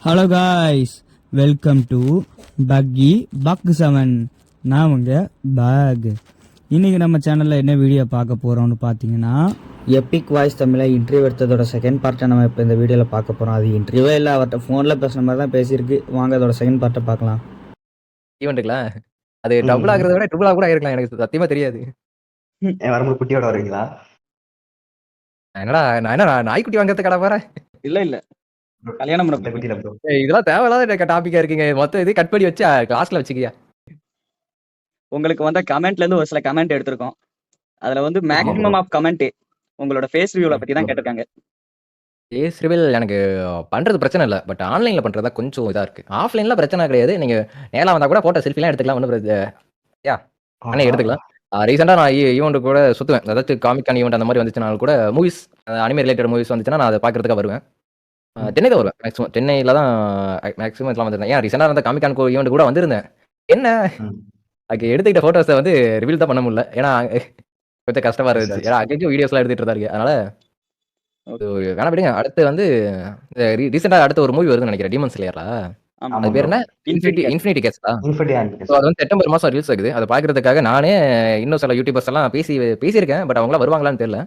Hello guys, welcome to பக்கி buck 7. நான் உங்கள் பேக். இன்றைக்கி நம்ம சேனலில் என்ன வீடியோ பார்க்க போகிறோம்னு பார்த்தீங்கன்னா, எப்பிக் வாய்ஸ் தமிழில் இன்டர்வியூ எடுத்ததோட செகண்ட் பார்ட்டை நம்ம இப்போ இந்த வீடியோவில் பார்க்க போகிறோம். அது இன்டர்வியூவே இல்லை, அவர்கிட்ட ஃபோனில் பேசுகிற மாதிரி தான் பேசியிருக்கு. வாங்க அதோட செகண்ட் பார்ட்டை பார்க்கலாம். ஈவெண்ட்டுங்களா? அது டபுள் ஆகுறத விட ட்ரிபிள் கூட ஆயிருக்கலாம். எனக்கு சத்தியமா தெரியாது. வரும்போது குட்டியோட வருவீங்களா? என்னடா நான் என்ன நாய்க்குட்டி வாங்குறதுக்காடா போறேன்? இல்ல கல்யாணம் பண்ண இந்த குட்டியில ப்ரோ. இதெல்லாம் தேவையில்லாத டாபிக்கா இருக்குங்க. மொத்தம் இது கட் பண்ணி வச்சு கிளாஸ்ல வச்சுக்கியா. உங்களுக்கு வந்த கமெண்ட்ல இருந்து ஒரு சில கமெண்ட் எடுத்திருக்கோம். அதுல வந்து மேக்ஸிமம் ஆஃப் கமெண்ட் உங்களோட ஃபேஸ் ரிவ்யூல பத்தி தான் கேட்டிருக்காங்க. ஃபேஸ் ரிவீல் எனக்கு பண்றது பிரச்சனை இல்ல. பட் ஆன்லைன்ல பண்றதா கொஞ்சம் இதா இருக்கு. ஆஃப்லைன்ல பிரச்சனை கிடையாது. நீங்க நேரா வந்தா கூட போட்டோ செல்ஃபிலாம் எடுத்துக்கலாம். ஒன்னும் எடுத்துக்கலாம். ரீசெண்டா நான் ஈவெண்ட் கூட சுத்துவேன். அதாவது காமிக் ஈவெண்ட் அந்த மாதிரி வந்துச்சுனாலும் கூட மூவிஸ் அனிமே ரிலேட்டட் மூவிஸ் வந்துச்சுன்னா நான் அதை பாக்குறதுக்காக வருவேன். சென்னை தான் வருவேன் மேக்ஸிமம். சென்னையில தான் மேக்ஸிமம் இதெல்லாம் வந்திருந்தேன். ஏன் ரீசெண்டா அந்த காமிக் ஈவெண்ட் கூட வந்திருந்தேன். என்ன அதுக்கு எடுத்துக்கிட்ட போட்டோஸை வந்து ரிவீல் தான் பண்ண முடியல. ஏன்னா கொஞ்சம் கஷ்டமா இருந்துச்சு. ஏன்னா அங்கேயும் வீடியோஸ்லாம் எடுத்துட்டு இருந்தாரு. அதனால வேணா விடுங்க. அடுத்து வந்து ரீசெண்டா அடுத்த ஒரு மூவி வருதுன்னு நினைக்கிறேன். டீமன் ஸ்லேயர்ல. அது பேர் என்ன? இன்ஃபினிட்டி கேட்ஸா? அது வந்து செப்டம்பர் மாசம் ரிலீஸ் ஆகுது. அதை பாக்குறதுக்காக நானே இன்னும் சில யூடியூபர்ஸ் எல்லாம் பேசியிருக்கேன். பட் அவங்களாம் வருவாங்களான்னு தெரியல.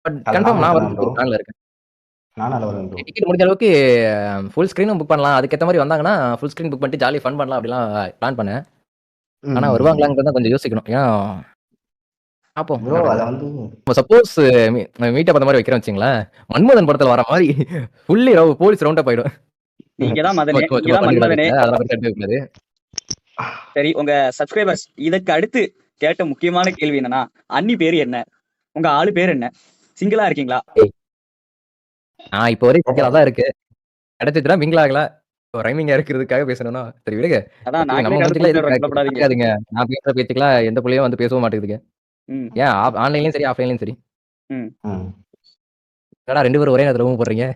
பட் கன்ஃபார்ம் நான் வந்து ஒரு பிளான்ல இருக்கேன். டிக்கெட் முடிஞ்ச அளவுக்கு ஃபுல் ஸ்கிரீனும் புக் பண்ணலாம். அதுக்கேற்ற மாதிரி வந்தாங்கன்னா ஃபுல் ஸ்கிரீன் புக் பண்ணிட்டு ஜாலி ஃபன் பண்ணலாம் அப்படிலாம் பிளான் பண்ணேன். ஆனா வருவாங்களாங்கிறத கொஞ்சம் யோசிக்கணும். ஏன்னா பாப்போம். சப்போஸ் மீட்டப் அந்த மாதிரி வைக்கிறோம் வச்சுங்களேன், மன்மதன் படத்துல வர மாதிரி ஃபுல்லி போலீஸ் ரவுண்ட் அப் ஆயிடும். நீங்க தான் மன்மதனே. சரி, உங்க சப்ஸ்கிரைபர்ஸ் இதுக்கு அடுத்து கேட்ட முக்கியமான கேள்வி என்னன்னா, அண்ணி பேரு என்ன? உங்க ஆளு பேர் என்ன? சிங்கிளா இருக்கீங்களா? நான் இப்போ வரைக்கும் சிங்கிளா தான் இருக்கு. கிடைச்சிச்சுனா மிங்கிள் ஆகல. ரைமிங்கா இருக்கிறதுக்காக பேசணும்னா சரி விடுங்க. நம்ம இருக்காதுங்க. நான் பேசுற பேச்சுக்கெல்லாம் எந்த பிள்ளையும் வந்து பேசவும் மாட்டேங்குதுங்க. ஏன் ஆன்லைன்லயும் சரி ஆஃப்லைன்லயும் சரி. என்னடா 2 பேரும் ஒரே நேரத்துல ரூம் போடுறீங்க?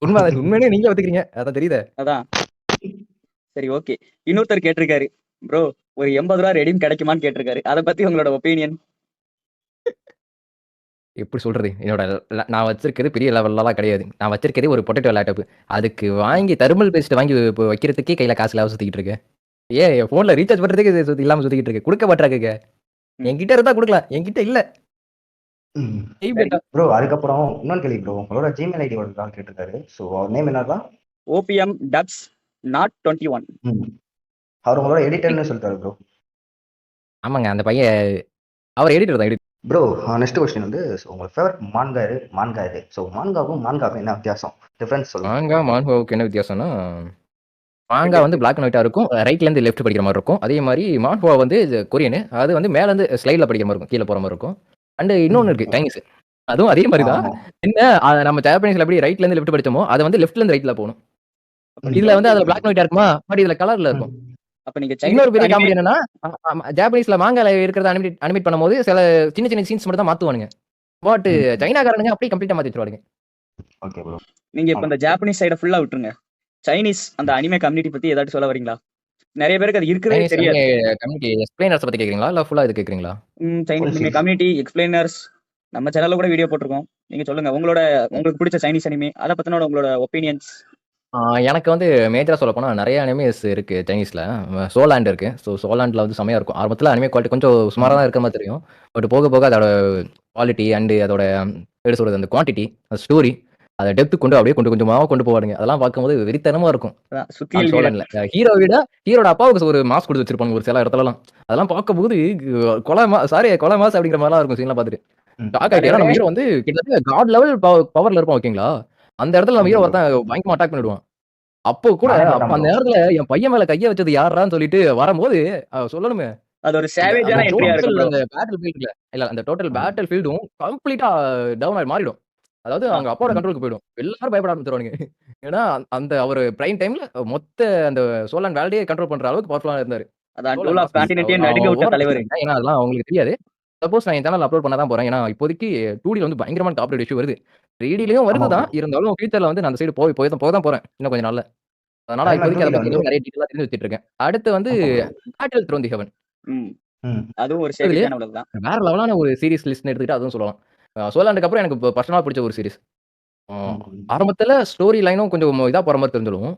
உண்மையிலேயே நீங்க ஒத்துக்கிறீங்க. அதான் தெரியுதே. அதான். சரி, ஓகே. இன்னொருத்தர் கேட்டிருக்காரு, ப்ரோ ஒரு 80 ரூபா ரெடீம் கிடைக்குமான்னு கேட்டிருக்காரு. அதை பத்தி உங்களோட ஒப்பீனியன்? எப்படி சொல்றது? என்னோட நான் வச்சிருக்கிறது பெரிய லெவல்லாம் கிடையாது. நான் வச்சிருக்கிறதே ஒரு பொட்டேட்டோ லேப்டாப். அதுக்கு வாங்கி தெர்மல் பேஸ்ட் வாங்கி வைக்கிறதுக்கே கையில காசு இல்லாம சுத்திக்கிட்டு இருக்கேன். ஏன் என் போன்ல ரீசார்ஜ் பண்றதுக்கு இல்லாம சுத்திக்கிட்டு இருக்கு. கொடுக்க மாட்டாங்க. என்கிட்ட இருந்தா கொடுக்கலாம். என்கிட்ட இல்ல. ப்ரோ அதுக்கப்புறம் இன்னொரு கேள்வி ப்ரோ. உங்களோட ஜிமெயில் ஐடி ஒரு தான் கேட்டிருக்காரு. சோ அவர் நேம் என்னதான்? OPM Dubs not 21. அவர் உங்களோட எடிட்டர்னு சொல்லிட்டாரு ப்ரோ. ஆமாங்க, அந்த பையன் அவர் எடிட்டர் தான். ப்ரோ நெக்ஸ்ட் क्वेश्चन வந்து உங்க ஃபேவரட் மான்கா இது. சோ மான்காவுக்கும் என்ன வித்தியாசம்? டிஃபரன்ஸ் சொல்லுங்க. மான்காவுக்கு என்ன வித்தியாசம்னா, மாங்கா வந்து பிளாக் அண்ட் ஒயிட்டா இருக்கும். ரைட்ல இருந்து லெஃப்ட் படிக்கிற மாதிரி இருக்கும். அதே மாதிரி மான்ஹுவா வந்து கொரியன். அது வந்து மேல இருந்து ஸ்லைட்ல படிக்கிற மாதிரி இருக்கும். கீழே போற மாதிரி இருக்கும். அண்ட் இன்னொன்னு இருக்கு சைனீஸ். அதுவும் அதே மாதிரி தான். என்ன நம்ம ஜாப்பனீஸ்ல எப்படி ரைட்ல இருந்து லெஃப்ட் படிச்சோமோ அது வந்து லெஃப்ட்ல இருந்து ரைட்ல போகணும். இதுல வந்து அதுல பிளாக் அண்ட் ஒயிட்டா இருக்குமா, பட் இதுல கலர்ல இருக்கும். அப்ப நீங்க இன்னொரு பெரிய காமெடி என்னன்னா, ஜாப்பனீஸ்ல மாங்கால இருக்கிறத அனிமேட் பண்ணும்போது சில சின்ன சீன்ஸ் மட்டும் தான் மாத்துவானுங்க. பட் சைனாக்காரனுங்க அப்படியே கம்ப்ளீட்டா மாத்தி வச்சிருவாங்க. Okay bro. நீங்க இப்ப இந்த ஜாப்பனீஸ் சைட ஃபுல்லா விட்டுருங்க. சைனீஸ் அந்த அனிமே கம்யூனிட்டி பத்தி ஏதாவது சொல்ல வரீங்களா? நிறைய பேருக்கு அது இருக்கவே தெரியாது. கம்யூனிட்டி எக்ஸ்பிளைனர்ஸ் பத்தி கேக்குறீங்களா இல்ல ஃபுல்லா இது கேக்குறீங்களா? சைனீஸ் கம்யூனிட்டி எக்ஸ்பிளைனர்ஸ் நம்ம சேனல்ல கூட வீடியோ போட்டுருக்கோம். நீங்க சொல்லுங்க உங்களுக்கு பிடிச்ச சைனீஸ் அனிமே அத பத்தின உங்களோட ஒபினியன்ஸ். எனக்கு வந்து மேஜரா சொல்ல போனா நிறைய அனிமேஸ் இருக்கு சைனீஸ்ல. சோலாண்ட் இருக்கு. ஸோ சோலாண்ட்ல வந்து செமையா இருக்கும். ஆரம்பத்துல அனிமே குவாலிட்டி கொஞ்சம் சுமாரா தான் இருக்கிற மாதிரி தெரியும். பட் போக போக அதோட குவாலிட்டி அண்ட் அதோட எப்படி சொல்றது அந்த குவான்டிட்டி, ஸ்டோரி, அதை டெப்த் அப்படியே கொஞ்சமா கொண்டு போவாங்க. அதெல்லாம் பார்க்கும்போது வெறித்தனமா இருக்கும். சோலாண்ட்ல ஹீரோட அப்பாவுக்கு ஒரு மாஸ்க் கொடுத்து வச்சிருப்பாங்க ஒரு சில இடத்துலலாம். அதெல்லாம் பார்க்கும்போது கொலை மாஸ் அப்படிங்கிற மாதிரிலாம் இருக்கும். சீன்லாம் பார்த்துட்டு ஷாக் ஆயிட்டு. ஏன்னா நம்ம ஹீரோ வந்து கிட்டத்தட்ட காட் லெவல் பவர்ல இருப்போம். ஓகேங்களா? அந்த இடத்துல நம்ம ஹீரோ ஒருத்தன் பயங்கரமா அட்டாக் பண்ணிடுவான். அப்போ கூட அந்த நேரத்துல என் பையன் மேல கைய வச்சது யாரான்னு சொல்லிட்டு வரும்போது சொல்லணுமே, அது ஒரு சேவேஜான என்ட்ரியா இருக்கும். அந்த பேட்டில் ஃபீல்ட்ல அந்த டோட்டல் பேட்டில் ஃபீல்டும் கம்ப்ளீட்டா டவுன் ஆகி மாறிடும். அதாவது அவங்க அப்பாவோட கண்ட்ரோலுக்கு போயிடும். எல்லாரும் பயப்பட ஆரம்பிச்சிருவானுங்க. ஏன்னா அந்த அவர் பிரைம் டைம்ல மொத்த அந்த சோலாண்ட் வேல்டே கண்ட்ரோல் பண்ற அளவுக்கு பவர்ஃபுல்லா இருந்தாரு. அதான் டூல் ஆஃப் கான்டினென்ட்டே நடுங்க விட்ட தலைவர். ஏன்னா அதெல்லாம் அவங்களுக்கு தெரியாது. சப்போஸ் நான் என் சேனல் அப்லோட் பண்ண தான் போறேன். ஏன்னா இப்போதைக்கு 2Dல வந்து பயங்கரமான காப்பிரைட் இஷ்யூ வருது. 3Dலயும் வருதுதான். இருந்தாலும் ஃபியூச்சர்ல வந்து நான் அந்த சைடு போய் தான் போறேன். இன்னும் கொஞ்ச நாள்ல. அதனால இப்போதைக்கு அதை பத்தி நிறைய டீடைலா தெரிஞ்சு வச்சிட்டு இருக்கேன். அடுத்து வந்து பேட்டில் த்ரோன் தி ஹெவன். அதுவும் ஒரு சேவேஜான உலகம் தான். வேற லெவலான ஒரு சீரிஸ் லிஸ்ட் எடுத்துக்கிட்டு அதுவும் சொல்லலாம். சோலாண்டுக்கு அப்புறம் எனக்கு பர்சனலா பிடிச்ச ஒரு சீரிஸ். ஆரம்பத்துல ஸ்டோரி லைனும் கொஞ்சம் இதா போற மாதிரி தெரிஞ்சாலும்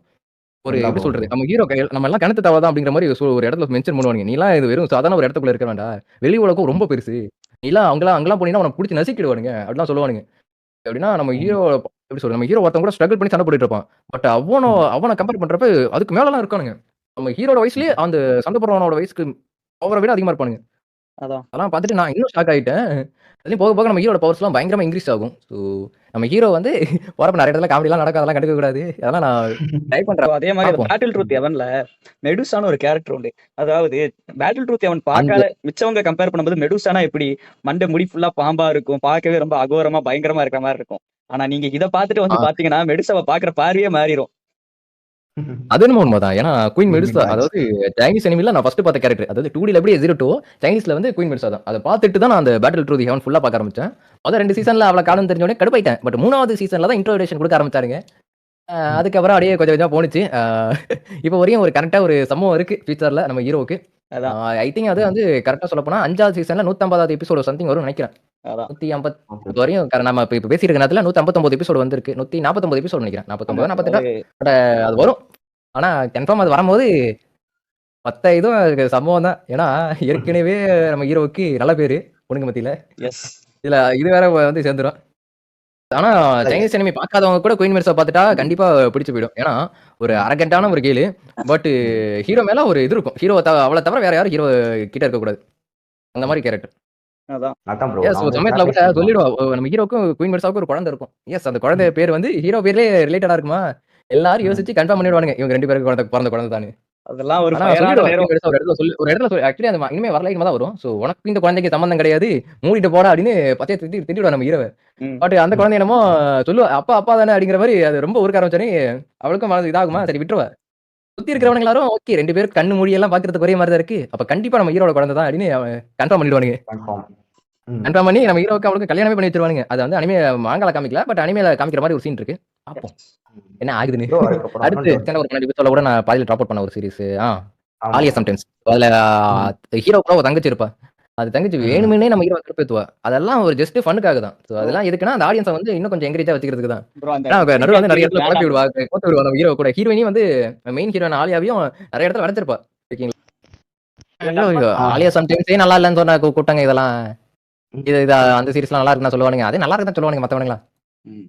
ஒரு அதான் எப்படி ப்ரோ. சொல்றது? நம்ம ஹீரோ நம்ம எல்லாம் கிணத்து தவ தான் அப்படிங்கிற மாரி ஒரு இடத்துல மென்ஷன் பண்ணுவானுங்க. நீலாம் இது வெறும் சாதாரண ஒரு இடத்துக்குள்ள இருக்க வேண்டாம். வெளி உலகம் ரொம்ப பெருசு. நீலாம் அங்கலாம் போனீங்கன்னா உன்ன புடிச்சு நசுக்கிடுவானுங்க. அப்படிலாம் சொல்லுவானுங்க. எப்படின்னா நம்ம ம். ஹீரோ எப்படி சொல்றது? நம்ம ஹீரோ ஒருத்தன் கூட ஸ்ட்ரகிள் பண்ணி சண்டை போட்டுட்டு இருப்பான். பட் அவன கம்பேர் பண்றப்ப அதுக்கு மேலலாம் இருக்கானுங்க. நம்ம ஹீரோட வயசுலயே அந்த சண்டை போடுறவனோட வயசுக்கு அவர விட அதிகமா இருப்பானுங்க. அதான். அதெல்லாம் பார்த்துட்டு நான் இன்னும் ஷாக் ஆயிட்டேன். அதுலயும் போக போக நம்ம ஹீரோட பவர்ஸ்லாம் பயங்கரமா இன்கிரீஸ் ஆகும். ஸோ நம்ம ஹீரோ வந்து போறப்ப நெறைய இடத்துல காமெடிலாம் நடக்கும். அதெல்லாம் கண்டுக்க கூடாது. அதெல்லாம் நான் ட்ரை So, பண்றேன். அதே மாதிரி அந்த பார்ப்போம். பேட்டில் ட்ரூத் எவன்ல மெடுசான்னு ஒரு கேரக்டர் உண்டு. அதாவது பேட்டில் ட்ரூத் எவன் அந்த பார்க்காத மிச்சவங்க கம்பேர் பண்ணும்போது மெடுசானா எப்படி மண்டை முடி ஃபுல்லா பாம்பா இருக்கும், பார்க்கவே ரொம்ப அகோரமா பயங்கரமா இருக்கிற மாதிரி இருக்கும். ஆனா நீங்க இத பார்த்துட்டு வந்து ஆ பாத்தீங்கன்னா மெடுசாவை பாக்குற பார்வையே மாறிடும். அது என்னமோ உண்மதான். ஏன்னா குயின் Mimic மெடுசா match. அதாவது சைனீஸ் அனிமில நான் ஃபர்ஸ்ட் பார்த்த கேரக்டர். அதாவது 2Dல எப்படி ஜீரோ சைனீஸ்ல வந்து குயின் மெடுசா தான். அத பார்த்துட்டு தான் நான் அந்த பேட்டில் த்ரூ தி ஹெவன் ஃபுல்லா பார்க்க ஆரம்பிச்சேன். மொத 2 சீசன்ல அவள காணோம்னு தெரிஞ்ச உடனே கடுப்பாயிட்டேன். பட் 3வது சீசன்ல தான் இன்ட்ரோடக்ஷன் குடுக்க ஆரம்பிச்சாருங்க. அதுக்கப்புறம் அப்படியே கொஞ்சம் கொஞ்சமா போணுச்சு. இப்போ வரையும் ஒரு கரெக்ட்டா ஒரு சம்பவம் இருக்கு ஃபியூச்சர்ல நம்ம ஹீரோவுக்கு. அதான் ஐ திங்க் அது வந்து கரெக்ட்டா சொல்லப்போனா 5வது சீசன்ல 150வது எபிசோட் சம்திங் வரும்னு நெனைக்கிறேன். அதான் 150 ஓகே. இது வரையும் நம்ம இப்ப பேசிட்டு இருக்க நேரத்துல 159 எபிசோட் வந்திருக்கு. 149 எபிசோட் நெனைக்கிறேன். 49 ஆமா. 48 ஒரு பட் அது வரும். ஆனா கன்ஃபார்ம் அது வரும்போது மத்த இதுவும் அதுக்கு சம்பவம் தான். ஏன்னா ஏற்கனவே நம்ம ஹீரோவுக்கு நல்ல பேரு பொண்ணுங்க மத்தியில. எஸ். இதுல இது வேற வந்து சேர்ந்துரும். ஆனா இல்ல, சைனீஸ் அனிமி பார்க்காதவங்க கூட குயின் மெர்ஸா பார்த்துட்டா கண்டிப்பா பிடிச்சு போயிடும். ஏன்னா ஒரு அரகன்ட்டான ஒரு கேளு. பட் ஹீரோ மேல ஒரு இது இருக்கும். அவள தவிர வேற யாரும் ஹீரோ கிட்ட இருக்கக்கூடாது. அந்த மாரி கேரக்டர். அதான் அதான் ப்ரோ. எஸ் நான் ஒரு வந்து சமயத்துல கூட calculation சொல்லிடுவா. நம்ம ஹீரோவுக்கும் குயின் மெர்ஸாவுக்கும் ஒரு குழந்தை இருக்கும். எஸ் அந்த குழந்தை பேர் வந்து ஹீரோ பேர்லயே ரிலேட்டடா இருக்குமா? எல்லாரும் ம். யோசிச்சு கன்ஃபார்ம் பண்ணிடுவானுங்க. இவங்க 2 பேருக்கு பிறந்த குழந்தை தான்னு. அதெல்லாம் ஒரு ஆனா ஃபயரான சொல்லிடுவா. நேரம். குயின் மெர்ஸா ஒரு இடத்துல ஆக்சுவலி அந்த இனிமே வரல இனிமே தான் வரும். சோ உனக்கு இந்த குழந்தைக்கு சம்பந்தம் கிடையாது. மூடிட்டு போடா அப்படின்னு பச்சையா திட்டிடுவா நம்ம ஹீரோவ. ம். பட் அந்த குழந்தை என்னமோ சொல்லுவா, அப்பா அப்பா தானே அப்படிங்கிற மாரி அது ரொம்ப ஊர்க்க ஆரம்பிச்சோனே, அவளுக்கும் மனது இதாகுமா, சரி விட்டுருவா. சுத்தி இருக்கிறவனுங்க எல்லாரும் ஓகே 2 பேரும் கண்ணு மூடி எல்லாம் பாக்குறதுக்கு ஒரே மாரி தான் இருக்கு. அப்ப கண்டிப்பா நம்ம ஹீரோட குழந்தை தான் அப்படின்னு அவன் கன்ஃபார்ம் பண்ணிடுவானுங்க. கன்ஃபார்ம். ம். கன்ஃபார்ம் பண்ணி நம்ம ஹீரோவுக்கு அவளுக்கு கல்யாணமே பண்ணி வச்சிருவானுங்க. அது வந்து மாங்கால காமிக்கல. பட் அனிமேல காமிக்கிற மாரி ஒரு சீன் இருக்கு. பாப்போம் என்ன ஆகுதுன்னு. ப்ரோ அதுக்கப்புறம் அடுத்து இன்னொரு ரீசெண்டா ஒரு 12 எபிசோட்ல கூட நான் பாதியில ட்ராப் அவுட் பண்ண ஒரு சீரிஸ். ஆமா. ஆலியா சம்டைம்ஸ். அதுல ம். ஹீரோ கூட ஒரு தங்கச்சி இருப்பா. அது தங்கச்சி ம். வேணும்னே நம்ம ஹீரோவ கடுப்பேத்துவா. அதெல்லாம் ஒரு ஜஸ்ட் ஃபன்னுக்காக தான். சோ அதெல்லாம் எதுக்குன்னா அந்த ஆடியன்ஸ வந்து இன்னும் கொஞ்சம் என்கரேஜா வச்சுக்கிறதுக்கு தான். ப்ரோ அந்த ஏன்னா அவங்க நடுவுல வந்து நெறைய இடத்துல குழப்பி வேண்டாம். விடுவா. கோத்து விடுவா நம்ம ஹீரோ கூட. ஹீரோயினி வந்து மெயின் ஹீரோயின் ஆலியாவையும் நெறைய இடத்துல வளர்த்திருப்பா. இருக்கீங்களா? ஐயோ! ஆ. ஆலியா சம்டைம்ஸே நல்லா இல்லன்னு சொன்னா கூப்பிட்டாங்க இதெல்லாம். ம். இது அந்த சீரிஸ்லாம் நல்லா இருக்குன்னு தான் சொல்லுவானுங்க. அதே நல்லா இருக்குன்னு தான் சொல்லுவானுங்க மத்தவனுங்கலாம். ம்.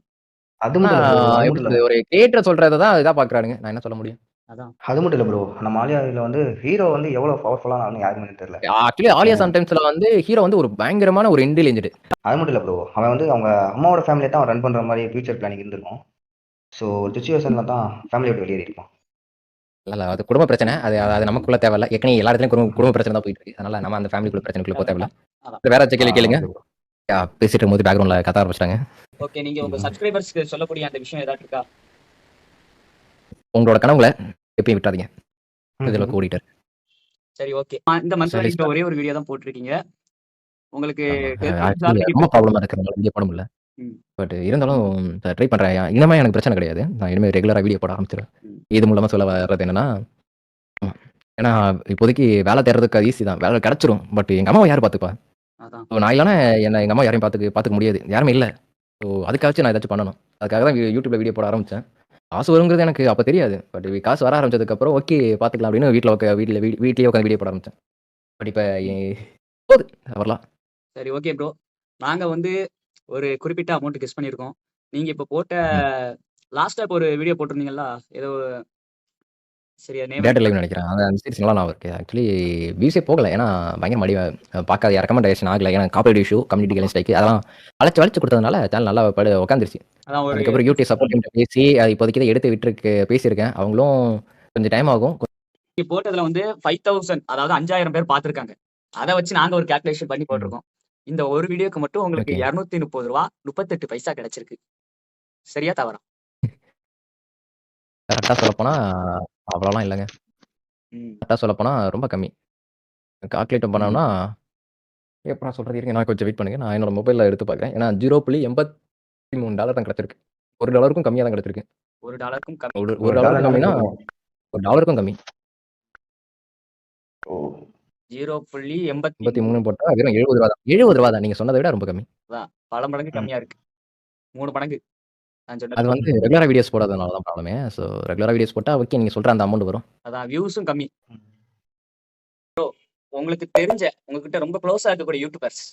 அது மட்டும் இல்ல ப்ரோ. அது எப்படி மட்டும் இல்ல. சொல்றது? ஒரு கிரியேட்டர் சொல்றத தான் இதா பார்க்குறானுங்க. நான் என்ன சொல்ல முடியும்? அதான் அது மட்டும் இல்ல ப்ரோ. நம்ம ஆலியால வந்து ஹீரோ வந்து எவ்வளவு பவர்ஃபுல்லான ஆளுன்னு யாருக்குமே தெரியல. ஆக்சுவலி ஆலியா சம்டைம்ஸ்ல வந்து ஹீரோ வந்து ஒரு பயங்கரமான ஒரு இன்டெலிஜென்ட். அது மட்டும் இல்ல ப்ரோ. அவன் வந்து அவங்க அம்மாவோட ஃபேமிலிய தான் ரன் பண்ற மாரி ஃபியூச்சர் பிளானிங் இருந்திருக்கும். ஸோ ஒரு சிச்சுவேஷன்ல தான் ஃபேமிலிய விட்டு வெளியேறி இருப்பான். இல்ல அது குடும்ப பிரச்சனை. அது நமக்குள்ள தேவையில்ல. ஏற்கனவே எல்லா இடத்துலயும் குடும்ப பிரச்சனை தான் போயிட்டு இருக்கு. அதனால நம்ம அந்த ஃபேமிலிக்குள்ள பிரச்சனைக்குள்ள போக தேவையில்ல. அதான். வேற ஏதாச்சும் கேள்வி கேளுங்க. Okay bro. பேசிட்டு இருக்கும்போது பேக்ரவுண்ட்ல கத்த ஆரம்பிச்சிட்டாங்க. ஓகே. நீங்க உங்க சப்ஸ்கிரைபர்ஸ்க்கு சொல்லக்கூடிய அந்த விஷயம் ஏதாச்சும் இருக்கா? உங்களோட கனவுல எப்பயும் விட்டுறாதீங்க. இதுல ம். கூடிட்டாரு. சரி ஓகே. இந்த மந்த் சரி வரைக்கும் ஒரே ஒரு வீடியோ தான் போட்டிருக்கீங்க. உங்களுக்கு ஆக்சுவலி ரொம்ப ப்ராப்ளமா இருக்கிறதுனால வீடியோ போட முடியல. ம். பட் இருந்தாலும் ட்ரை பண்றேன். இனிமே எனக்கு பிரச்சனை கிடையாது. நான் இனிமே ரெகுலரா வீடியோ போட ஆரம்பிச்சிருவேன். ம். இது மூலமா சொல்ல வர்றது என்னன்னா, ஆமா. ஏன்னா இப்போதைக்கு வேலை தேடுறதுக்கு ஈஸி தான். வேலை கிடைச்சிரும். பட் எங்க அம்மாவை யாரு பார்த்துப்பா? அதான் ஸோ நான் இல்லன்னா எங்க அம்மா யாரையும் பார்த்துக்க முடியாது. யாருமே இல்ல. ஸோ அதுக்காச்சும் நான் ஏதாச்சும் பண்ணணும். அதுக்காக தான் யூடியூப்ல வீடியோ போட ஆரம்பிச்சேன். காசு வருங்கிறது எனக்கு அப்ப தெரியாது. பட் காசு வர ஆரம்பிச்சதுக்கப்புறம் ஓகே பார்த்துக்கலாம் அப்படின்னு வீட்லயே உட்காந்து வீடியோ போட ஆரம்பிச்சேன். பட் இப்ப போகுது வரலாம். சரி ஓகே ப்ரோ. நாங்க வந்து ஒரு குறிப்பிட்ட அமௌண்ட் கெஸ் பண்ணியிருக்கோம். நீங்க இப்ப போட்ட லாஸ்ட்டா இப்போ ஒரு வீடியோ போட்டிருந்தீங்கல்ல, ஏதோ சரியா நேம் டேட்டா லைவ் நினைக்கிறேன். அந்த சீரிஸ் நல்லா ஞாபகம் இருக்கு. ஆக்சுவலி வியூஸே போகல. ஏன்னா பயங்கர பார்க்காத ரெக்கமெண்டேஷன் ஆகல. ஏன்னா copyright issue, community guidelines strike அதெல்லாம் வளைச்சு கொடுத்ததுனால சேனல் நல்லா உட்காந்துருச்சு. அதான் ஒரு அதுக்கப்புறம் யூடியூப் சப்போர்ட் டீம்ட்ட பேசி அது இப்போதைக்கு தான் எடுத்து பேசியிருக்கேன். அவங்களும் கொஞ்சம் டைம் ஆகும். நீங்க போட்டதுல வந்து 5000 அதாவது 5000 பேர் பார்த்திருக்காங்க. அத வச்சு நாங்க ஒரு கால்குலேஷன் பண்ணி போட்டிருக்கோம். இந்த ஒரு வீடியோக்கு மட்டும் உங்களுக்கு ஓகே. ரூ. 230 38 கிடைச்சிருக்கு. சரியா தவறா? கரெக்ட்டா சொல்லப்போனா அவ்வளோலாம் இல்லங்க. ம். கரெக்ட்டா சொல்லப்போனா ரொம்ப கம்மி. கால்குலேட் பண்ணோம்னா எப்ப சொல்றது இருங்க நான் கொஞ்சம் வெயிட் பண்ணுங்க. நான் என்னோட மொபைல்ல எடுத்து பார்க்குறேன். ஏன்னா $0.83 தான் கிடைச்சிருக்கு. $1க்கும் கம்மியா தான் கிடைச்சிருக்கு. $1க்கும் கம்மி. ஒரு ஒரு $1 டாலர்னாலே கம்மினா போதும். $1க்கும் கம்மி. ஓ. 0.83 83 போட்டா வெறும் ரூ. 70 தான். ரூ. 70 தான். நீங்க சொன்னத விட ரொம்ப கம்மி. தான். பல மடங்கு ம். கம்மியா இருக்கு. 3 மடங்கு. நான் அது சொன்னது. வந்து ரெகுலரா வீடியோஸ் போடாதனால தான் ப்ராப்ளமே. ஸோ ரெகுலரா வீடியோஸ் போட்டா ஓகே நீங்க சொல்ற அந்த அமௌண்ட் வரும். அதான் வியூஸும் கம்மி. உங்களுக்கு தெரிஞ்ச உங்ககிட்ட ரொம்ப க்ளோஸா இருக்கக்கூடிய யூடியூபர்ஸ்.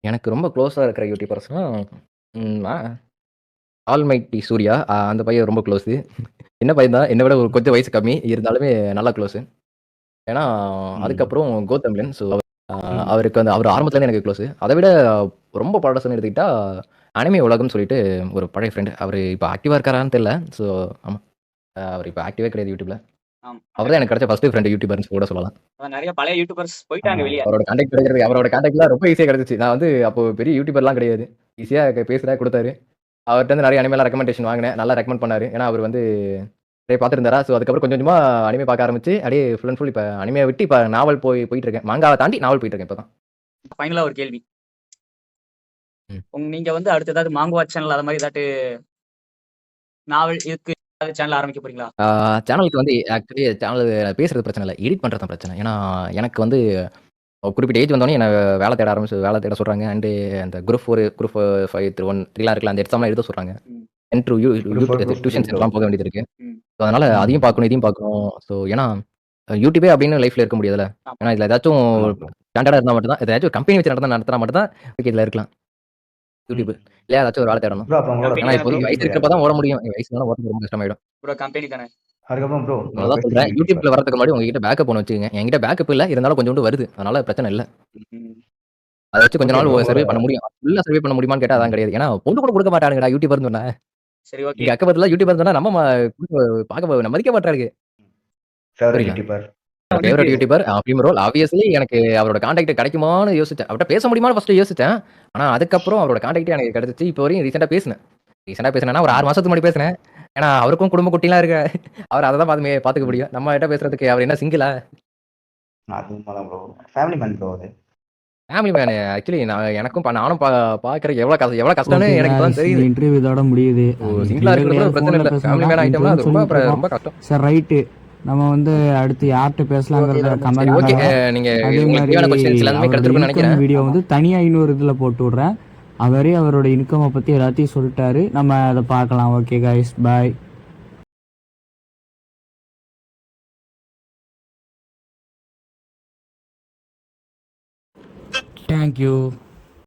எனக்கு ரொம்ப க்ளோஸா இருக்கிற யூடியூபர்ஸ்னா ஆ ஆல்மைட்டி சூர்யா. அந்த பையன் ரொம்ப க்ளோஸு. சின்ன பையன் தான். என்ன விட ஒரு கொஞ்சம் வயசு கம்மி. இருந்தாலுமே நல்லா க்ளோஸு. ஏன்னா, அதுக்கப்புறம் கௌதம்லன். ஸோ அவருக்கு வந்து அவர் ஆரம்பத்துலேருந்து எனக்கு க்ளோஸு. அதை விட ரொம்ப பழசுன்னு எடுத்துக்கிட்டா, அனிமே உலகம்னு சொல்லிட்டு ஒரு பழைய ஃப்ரெண்ட். அவரு இப்ப ஆக்டிவா இருக்காரான்னு தெரியல. ஸோ ஆமா. அவர் இப்ப ஆக்டிவே கிடையாது யூடியூப்ல. ஆமா. அவர் தான் எனக்கு கிடைச்ச ஃபர்ஸ்ட் ஃப்ரெண்ட் யூடியூபர்ன்னு கூட சொல்லலாம். அதான் நெறைய பழைய யூடியூபர்ஸ் போயிட்டாங்க வெளிய. அவரோட கான்டாக்ட் கிடைக்கிறது அவரோட கான்டாக்ட்லாம் ரொம்ப ஈஸியா கிடைச்சுச்சு. நான் வந்து அப்போ பெரிய யூடியூபர்லாம் கிடையாது. ஈஸியா பேசுறா குடுத்தாரு. அவர்ட்ட இருந்து நெறைய அனிமேலாம் ரெக்கமெண்டேஷன் வாங்கினேன். நல்லா ரெக்கமெண்ட் பண்ணாரு. ஏன்னா அவர் வந்து நிறைய பார்த்துருந்தாரா. ஸோ அதுக்கப்புறம் கொஞ்சம் கொஞ்சமா அனிமே பார்க்க ஆரம்பிச்சு, அப்படியே ஃபுல் அண்ட் ஃபுல் இப்ப அனிமே விட்டு இப்ப நாவல் போயிட்டு இருக்கேன். மாங்காவ தாண்டி நாவல் போயிட்டு இருக்கேன் இப்பதான். ஃபைனலா ஒரு கேள்வி. ம். நீங்க வந்து அடுத்து ஏதாவது மாங்குவா சேனல் அது மாரி ஏதாட்டு நாவல் இதுக்கு ஏதாவது சேனல் ஆரம்பிக்க போறீங்களா? சேனலுக்கு வந்து ஆக்சுவலி சேனல் பேசுறது பிரச்சனை இல்ல. எடிட் பண்றது தான் பிரச்சனை. ஏன்னா எனக்கு வந்து ஒரு குறிப்பிட்ட ஏஜ் வந்தோனே என்ன வேலை தேட சொல்றாங்க. அண்ட் அந்த குரூப் 4, குரூப் 5, 1, 3லாம் இருக்குல்ல. அந்த எக்ஸாம்லாம் எழுத சொல்றாங்க. ம். Into Group 4, Group 3 tuition bro. சென்டர்லாம் போக வேண்டியது இருக்கு. ம். ஸோ அதனால அதையும் பார்க்கணும், இதையும் பார்க்கணும். ஸோ ஏன்னா யூடியூபே அப்படின்னு லைஃப்ல இருக்க முடியாதுல்ல. ஆமா. ஏன்னா இதுல ஏதாச்சும் ஆமா bro. ஸ்டாண்டர்டா இருந்தா மட்டும் தான் ஏதாச்சும் கம்பெனி வச்சு நடத்தினா மட்டும் தான் ஓகே இதுல இருக்கலாம். யூடியூப். இல்லையா ஏதாச்சும் ஒரு வேலை தேடணும். ப்ரோ அப்போ உங்களோட ஏன்னா கம்பெனி இப்போதைக்கு bro. வயசு இருக்கிறப்ப தான் ஓட முடியும். வயசு மேல ஓடுறது ரொம்ப கஷ்டமாயிடும். ப்ரோ கம்பெனி தானே. அதுக்கப்புறம் ப்ரோ உங்களோட அதான் ஃபர்ஸ்ட் சொல்றேன். யூடியூபர். யூடியூப்ல வரதுக்கு முன்னாடி உங்ககிட்ட பேக்கப் ஒண்ணு வச்சுக்கங்க. என்கிட்ட பேக்கப் இல்ல. இருந்தாலும் கொஞ்சோண்டு வருது. அதனால பிரச்சனை இல்ல. ம். அத வச்சு கொஞ்ச ஓகே நாள் ப்ரோ சர்வே உங்களோட பண்ண முடியும். ஃபுல்லா சர்வே பண்ண முடியுமான்னு கேட்டா அதான் கிடையாது. ஏன்னா பொண்ணு கூட குடுக்க மாட்டானுங்கடா யூடியூபர்ன்னு சொன்னா. சரி ஓகே. இங்க அக்கபக்கத்துல யூடியூபர்ன்னு சொன்னா நம்ம மதிக்க மாட்றானுங்க. ஃபேவரட் புரியல. யூடியூபர். ஃபேவரட் யூடியூபர் பிரீம் ரோல். ஆப்வியஸ்லி எனக்கு அவரோட கான்டாக்ட் கிடைக்குமான்னு யோசிச்சேன். அவர்ட்ட பேச முடியுமான்னு ஃபர்ஸ்ட் யோசிச்சேன். ஆனா அதுக்கப்புறம் அவரோட கான்டாக்ட் எனக்கு கிடைச்சிச்சு. இப்போ வரையும் ரீசென்ட்டா பேசினேன். ஒரு 6 மாசத்துக்கு முன்னாடி பேசினேன். ஏன்னா அவருக்கும் குடும்ப குட்டிலாம் இருக்கு. அவர் அத தான் பாத்துக்க முடியும். நம்ம கிட்ட பேசுறதுக்கு அவர் என்ன சிங்கிளா? அது உண்மைதான் ப்ரோ. ஃபேமிலி மேன் ப்ரோ அது. Family man. ஆக்சுவலி எனக்கும் நானும் பாக்குறதுக்கு எவ்வளவு கஷ்டம்னு ஓகே எனக்கு இப்பதான் guys, இந்த தெரியுது. இன்டர்வியூ இதோட முடியுது. சிங்கிளா இருக்கிறது ஒரு பிரச்சனை இல்ல. ஃபேமிலி மேன் ஆயிட்டோம்னா அது ரொம்ப ரொம்ப கஷ்டம். சார் ரைட்டு, நம்ம வந்து அடுத்து யார்கிட்ட பேசலாங்கிறத சரி கமெண்ட் ஓகே. பண்ணுங்க. நீங்க அதே உங்களுக்கு மாதிரி தேவையான கொஸ்டின்ஸ் எல்லாமே அவரோட கிடைச்சிருக்கும்னு இன்கம் நினைக்கிறேன். வீடியோ வந்து தனியாக இன்னொரு இதில் போட்டு விட்றேன். அவரே அவரோட இன்கமை பற்றி எல்லாத்தையும் சொல்லிட்டாரு. நம்ம அதை பார்க்கலாம். ஓகே கைஸ், பாய். தேங்க்யூ.